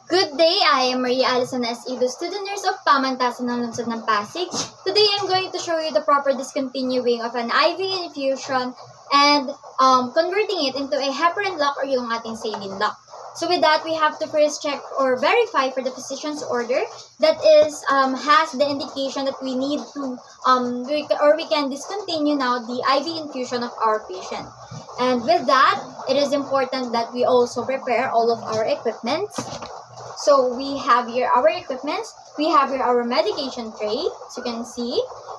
Good day, I am Maria Alison Edo, student nurse of Pamantasan ng Lungsod ng Pasig. Today, I'm going to show you the proper discontinuing of an IV infusion and converting it into a heparin lock or yung ating saline lock. So with that, we have to first check or verify for the physician's order that is has the indication that we need to we can discontinue now the IV infusion of our patient. And with that, it is important that we also prepare all of our equipment. So we have here our equipment. We have here our medication tray, as you can see.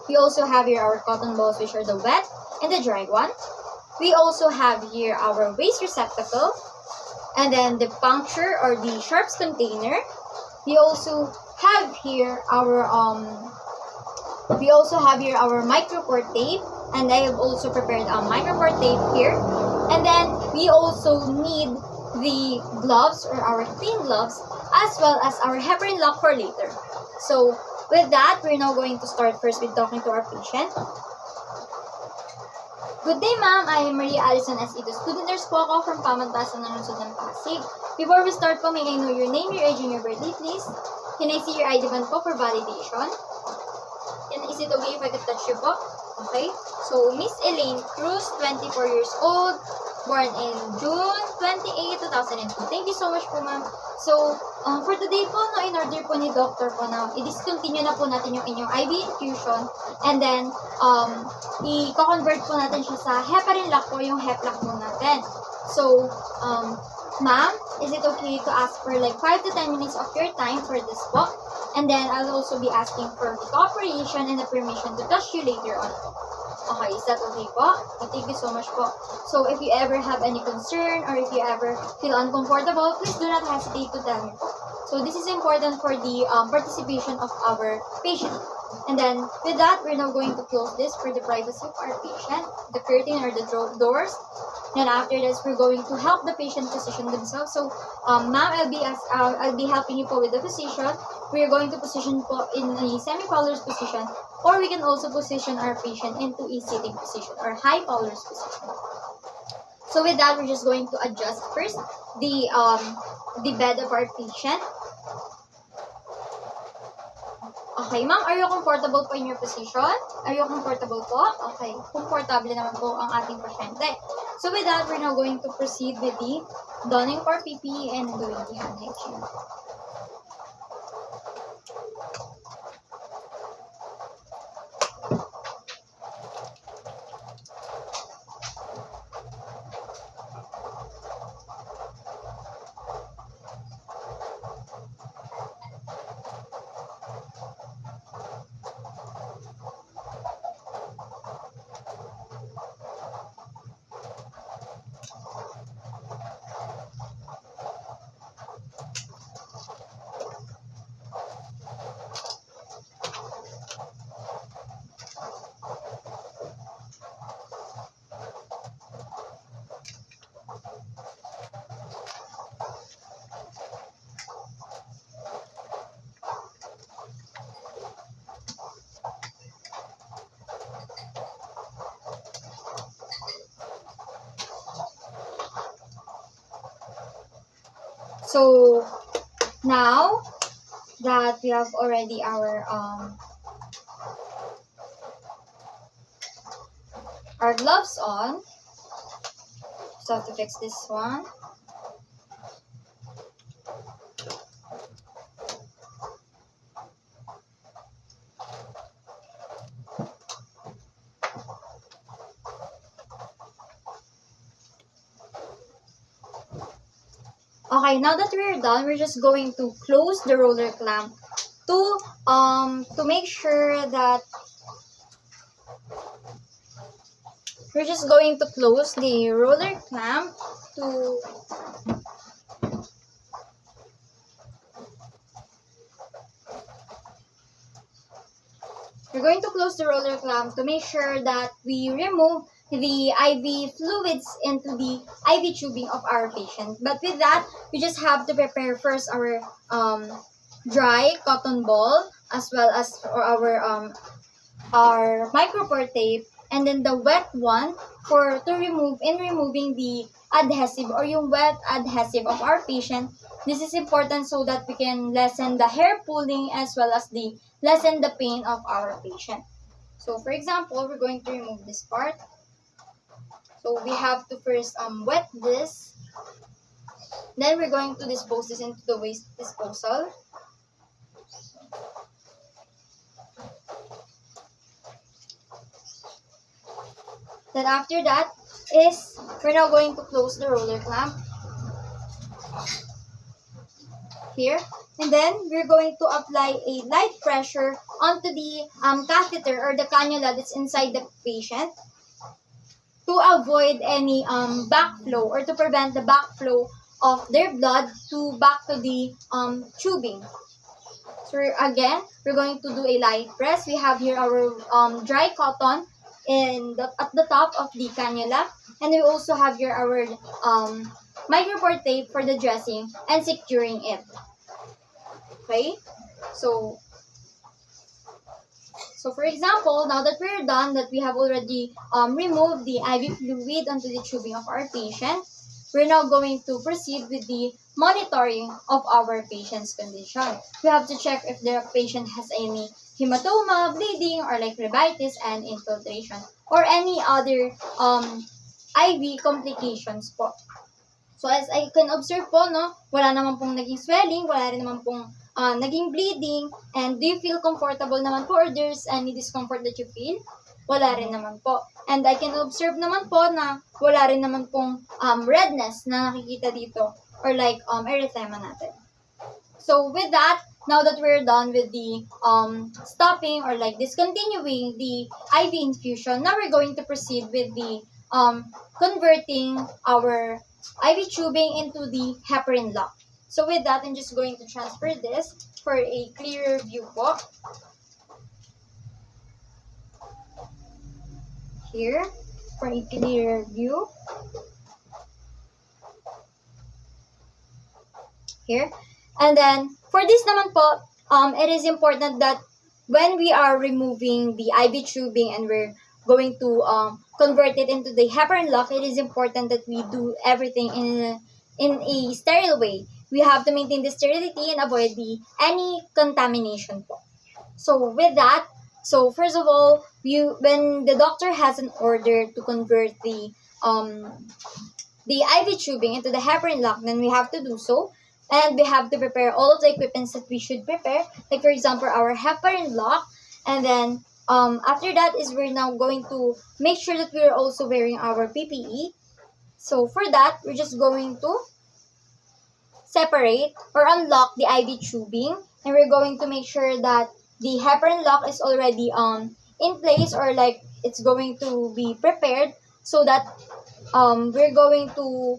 We also have here our cotton balls, which are the wet and the dry one. We also have here our waste receptacle, and then the puncture or the sharps container. We also have here our micropore tape, and I have also prepared a micropore tape here. And then we also need the gloves or our clean gloves, as well as our heparin lock for later. So with that, we're now going to start first with talking to our patient. Good day, ma'am. I am Maria Alison Edo. Student nurse po ako from Pamantasan ng Lungsod ng Pasig. Before we start po, may I know your name, your age, and your birthday, please? Can I see your ID band po for validation? And is it okay if I could touch you po? Okay. So, Miss Elaine Cruz, 24 years old, born in June 28, 2002. Thank you so much po, ma'am. So, for today po, no, in order po ni doctor po na i-discontinue na po natin yung inyong IV infusion, and then, i-convert po natin siya sa heparin lock po, yung hep lock po natin. So, ma'am, is it okay to ask for like 5 to 10 minutes of your time for this po? And then, I'll also be asking for the cooperation and the permission to touch you later on. Okay, is that okay po? Thank you so much po. So, if you ever have any concern or if you ever feel uncomfortable, please do not hesitate to tell me po. So, this is important for the participation of our patient. And then, with that, we're now going to close this for the privacy of our patient, the curtain or the doors. Then after this, we're going to help the patient position themselves. So, ma'am, I'll be helping you po with the position. We're going to position po in a semi-polar's position, or we can also position our patient into a sitting position or high polar's position. So with that, we're just going to adjust first the bed of our patient. Okay, ma'am, are you comfortable po in your position? Are you comfortable po? Okay, comfortable naman po ang ating pasyente. So with that, we're now going to proceed with the donning for PPE and doing the hand hygiene. So now that we have already our gloves on, just have to fix this one. Okay, now that we're done, we're just going to close the roller clamp to make sure that we're just going to close the roller clamp to make sure that we remove the IV fluids into the IV tubing of our patient. But with that, we just have to prepare first our dry cotton ball, as well as our micropore tape, and then the wet one removing the adhesive or yung wet adhesive of our patient. This is important so that we can lessen the hair pulling as well as lessen the pain of our patient. So for example, we're going to remove this part. So we have to first wet this. Then we're going to dispose this into the waste disposal. Then after that is we're now going to close the roller clamp here, and then we're going to apply a light pressure onto the catheter or the cannula that's inside the patient to avoid any backflow or to prevent the backflow of their blood back to the tubing. So again, we're going to do a light press. We have here our dry cotton at the top of the cannula, and we also have here our micropore tape for the dressing and securing it. Okay, so for example, now that we're done, that we have already removed the IV fluid onto the tubing of our patient, we're now going to proceed with the monitoring of our patient's condition. We have to check if the patient has any hematoma, bleeding, or like phlebitis and infiltration, or any other IV complications po. So as I can observe po, no, wala naman pong naging swelling, wala rin naman pong naging bleeding, and do you feel comfortable naman po, or there's any discomfort that you feel? Wala rin naman po. And I can observe naman po na wala rin naman pong redness na nakikita dito, or like erythema natin. So with that, now that we're done with the stopping or like discontinuing the IV infusion, now we're going to proceed with the converting our IV tubing into the heparin lock. So with that, I'm just going to transfer this for a clearer view po. Here, for a clearer view. Here. And then, for this naman po, it is important that when we are removing the IV tubing and we're going to convert it into the heparin lock, it is important that we do everything in a sterile way. We have to maintain the sterility and avoid any contamination po. So with that, so first of all, when the doctor has an order to convert the IV tubing into the heparin lock, then we have to do so. And we have to prepare all of the equipments that we should prepare. Like for example, our heparin lock. And then after that is we're now going to make sure that we're also wearing our PPE. So for that, we're just going to separate or unlock the IV tubing. And we're going to make sure that the heparin lock is already in place, or like it's going to be prepared, so that we're going to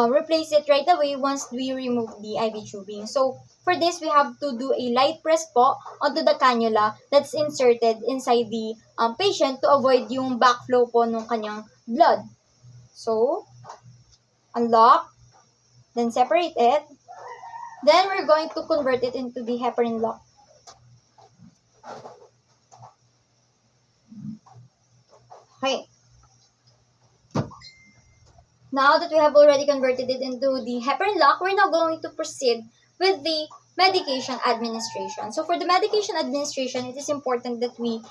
replace it right away once we remove the IV tubing. So for this, we have to do a light press po onto the cannula that's inserted inside the patient to avoid yung backflow po ng kanyang blood. So, unlock, then separate it. Then we're going to convert it into the heparin lock. Okay. Now that we have already converted it into the heparin lock, we're now going to proceed with the medication administration. So for the medication administration, it is important that we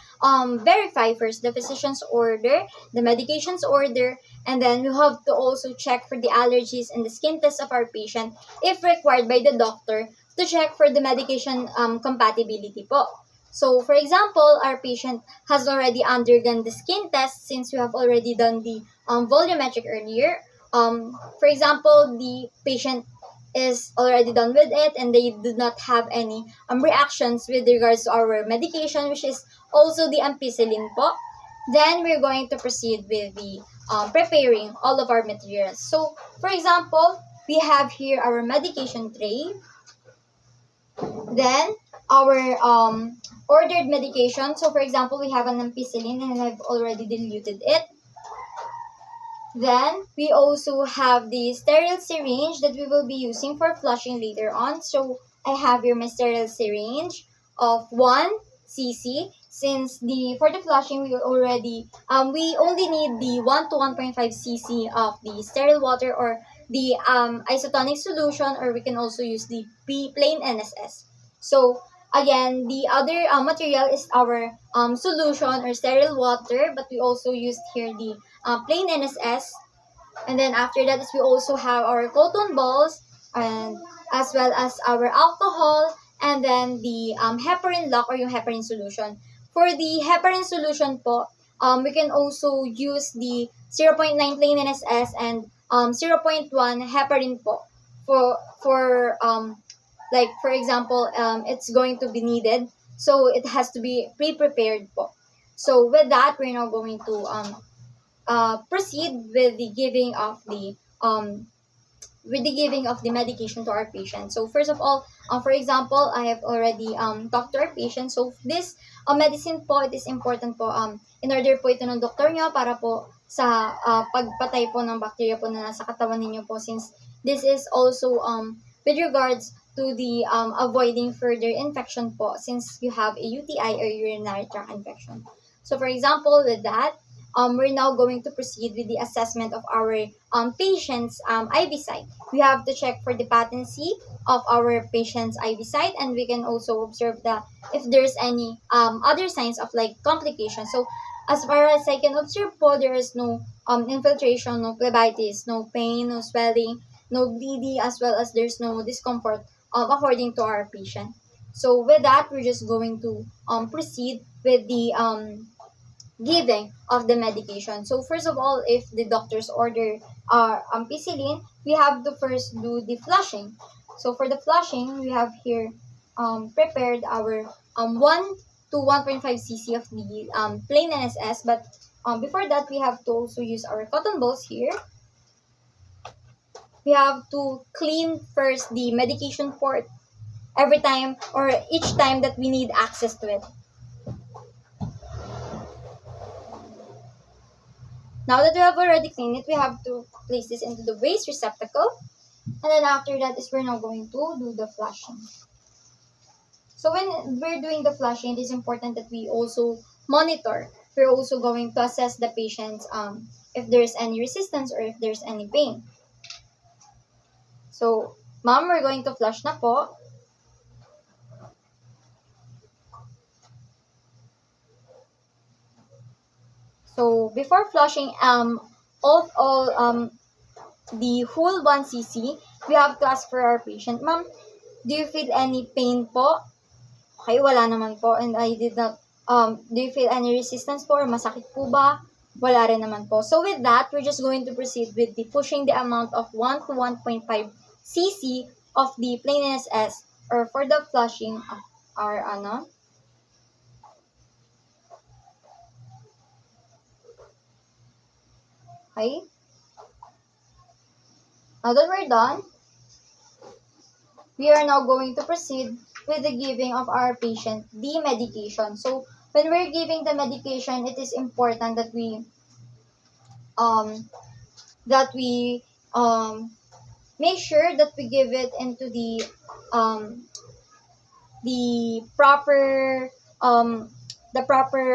verify first the physician's order, the medication's order, and then we have to also check for the allergies and the skin test of our patient if required by the doctor to check for the medication compatibility po. So, for example, our patient has already undergone the skin test since we have already done the volumetric earlier. For example, the patient is already done with it and they do not have any reactions with regards to our medication, which is also the ampicillin po. Then, we're going to proceed with the preparing all of our materials. So, for example, we have here our medication tray. Then, our ordered medication. So, for example, we have an ampicillin and I've already diluted it. Then, we also have the sterile syringe that we will be using for flushing later on. So, I have here my sterile syringe of 1 cc. since for the flushing we only need the 1 to 1.5 cc of the sterile water or the isotonic solution, or we can also use the plain NSS. So again, the other material is our solution or sterile water, but we also used here the plain NSS. And then after that is we also have our cotton balls, and as well as our alcohol, and then the heparin lock or yung heparin solution. For the heparin solution po, we can also use the 0.9 plain NSS and 0.1 heparin po for like for example, it's going to be needed, so it has to be pre-prepared po. So with that, we're now going to proceed with the giving of the medication to our patient. So first of all, for example, I have already talked to our patient. So this medicine po, it is important po in order po ito ng doktor nyo para po sa pagpatay po ng bacteria po na nasa katawan ninyo po, since this is also with regards to the avoiding further infection po, since you have a UTI or urinary tract infection. So for example, with that, we're now going to proceed with the assessment of our patient's IV site. We have to check for the patency of our patient's IV site, and we can also observe if there's any other signs of like complications. So as far as I can observe po, there is no infiltration, no phlebitis, no pain, no swelling, no bleeding, as well as there's no discomfort according to our patient. So with that, we're just going to proceed with the giving of the medication. So first of all, if the doctor's order ampicillin, we have to first do the flushing. So for the flushing, we have here prepared our 1 to 1.5 cc of the plain NSS, but before that, we have to also use our cotton balls here. We have to clean first the medication port every time or each time that we need access to it. Now that we have already cleaned it, we have to place this into the waste receptacle. And then after that is we're now going to do the flushing. So when we're doing the flushing, it is important that we also monitor. We're also going to assess the patient's if there's any resistance or if there's any pain. So, ma'am, we're going to flush na po. So before flushing all the whole 1 cc, we have to ask for our patient, ma'am, do you feel any pain po? Okay, wala naman po, and I did not, do you feel any resistance po or masakit po ba? Wala rin naman po. So with that, we're just going to proceed with the pushing the amount of 1 to 1.5 cc of the plain NSS or for the flushing of our Okay. Now that we're done, we are now going to proceed with the giving of our patient the medication. So when we're giving the medication, it is important that we make sure that we give it into the proper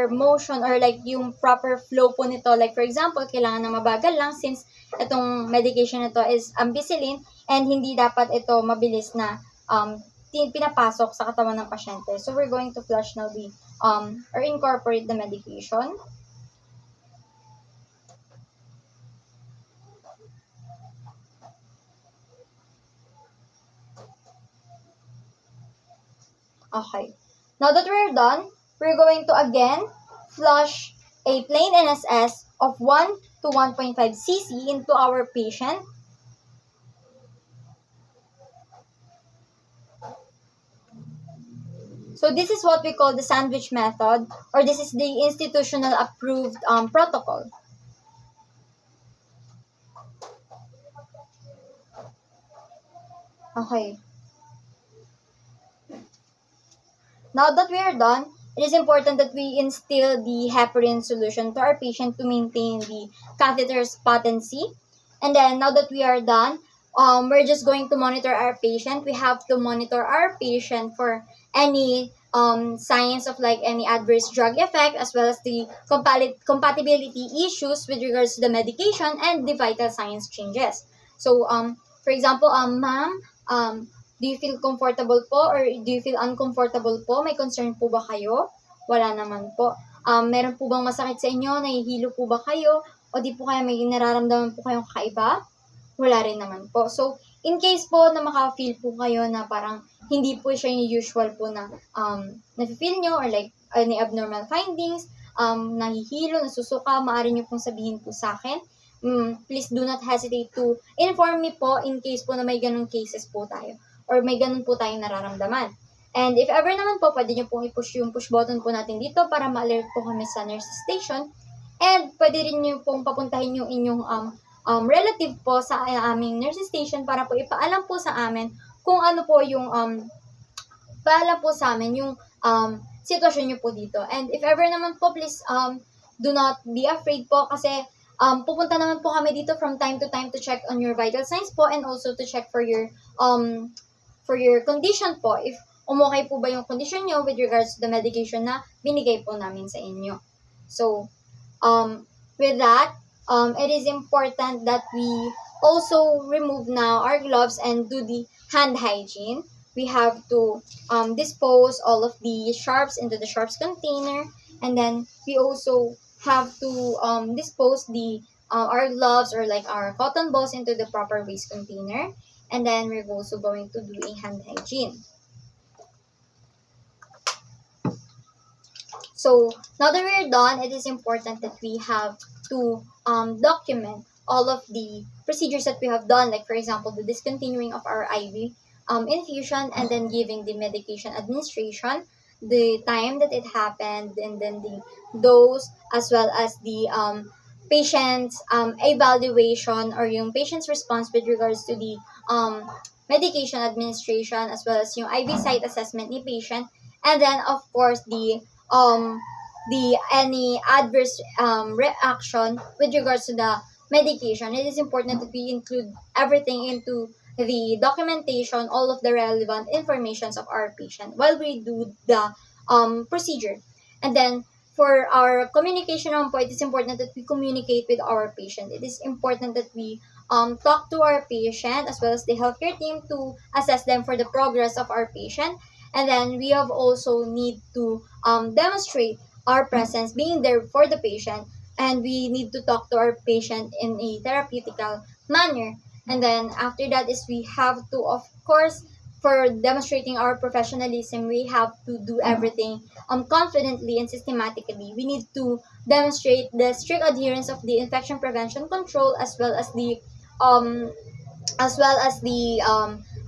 motion or like yung proper flow po nito. Like for example, kailangan na mabagal lang since itong medication nito is ampicillin and hindi dapat ito mabilis na pinapasok sa katawan ng pasyente. So we're going to flush now or incorporate the medication. Okay. Now that we're done, we're going to again flush a plain NSS of 1 to 1.5 cc into our patient. So this is what we call the sandwich method, or this is the institutional approved protocol. Okay. Now that we are done, it is important that we instill the heparin solution to our patient to maintain the catheter's patency. And then now that we are done, we're just going to monitor our patient. We have to monitor our patient for any signs of like any adverse drug effect, as well as the compatibility issues with regards to the medication and the vital signs changes. So, for example, ma'am, do you feel comfortable po or do you feel uncomfortable po? May concern po ba kayo? Wala naman po. Meron po bang masakit sa inyo? Nahihilo po ba kayo? O di po kaya may nararamdaman po kayong kakaiba? Wala rin naman po. So, in case po na maka-feel po kayo na parang hindi po siya yung usual po na nafe-feel nyo or like any abnormal findings, nahihilo, nasusuka, maaari nyo pong sabihin po sa akin. Please do not hesitate to inform me po in case po na may ganung cases po tayo or may ganun po tayong nararamdaman. And if ever naman po, pwede nyo pong i-push yung push button po natin dito para ma-alert po kami sa nurse station. And pwede rin nyo pong papuntahin yung inyong relative po sa aming nurse station para po ipaalam po sa amin kung ano po yung paalam po sa amin yung sitwasyon nyo po dito. And if ever naman po, please do not be afraid po kasi pupunta naman po kami dito from time to time to check on your vital signs po and also to check for your condition po, if umokay po ba yung condition nyo with regards to the medication na binigay po namin sa inyo. So, with that, it is important that we also remove now our gloves and do the hand hygiene. We have to dispose all of the sharps into the sharps container, and then we also have to dispose the our gloves or like our cotton balls into the proper waste container, and then we're also going to do a hand hygiene. So now that we're done, it is important that we have to document all of the procedures that we have done, like for example, the discontinuing of our IV infusion and then giving the medication administration, the time that it happened, and then the dose, as well as the patient's evaluation or yung patient's response with regards to the medication administration, as well as yung IV site assessment ni patient, and then of course the any adverse reaction with regards to the medication. It is important that we include everything into the documentation, all of the relevant informations of our patient while we do the procedure. And then for our communication point, it is important that we communicate with our patient. It is important that we talk to our patient as well as the healthcare team to assess them for the progress of our patient. And then we have also need to demonstrate our presence, being there for the patient, and we need to talk to our patient in a therapeutical manner. And then after that is we have to, of course, for demonstrating our professionalism, we have to do everything confidently and systematically. We need to demonstrate the strict adherence of the infection prevention control as well as the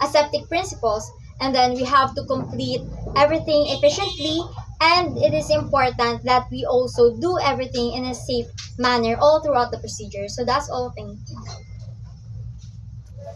aseptic principles. And then we have to complete everything efficiently, and it is important that we also do everything in a safe manner all throughout the procedure. So that's all. Thank you.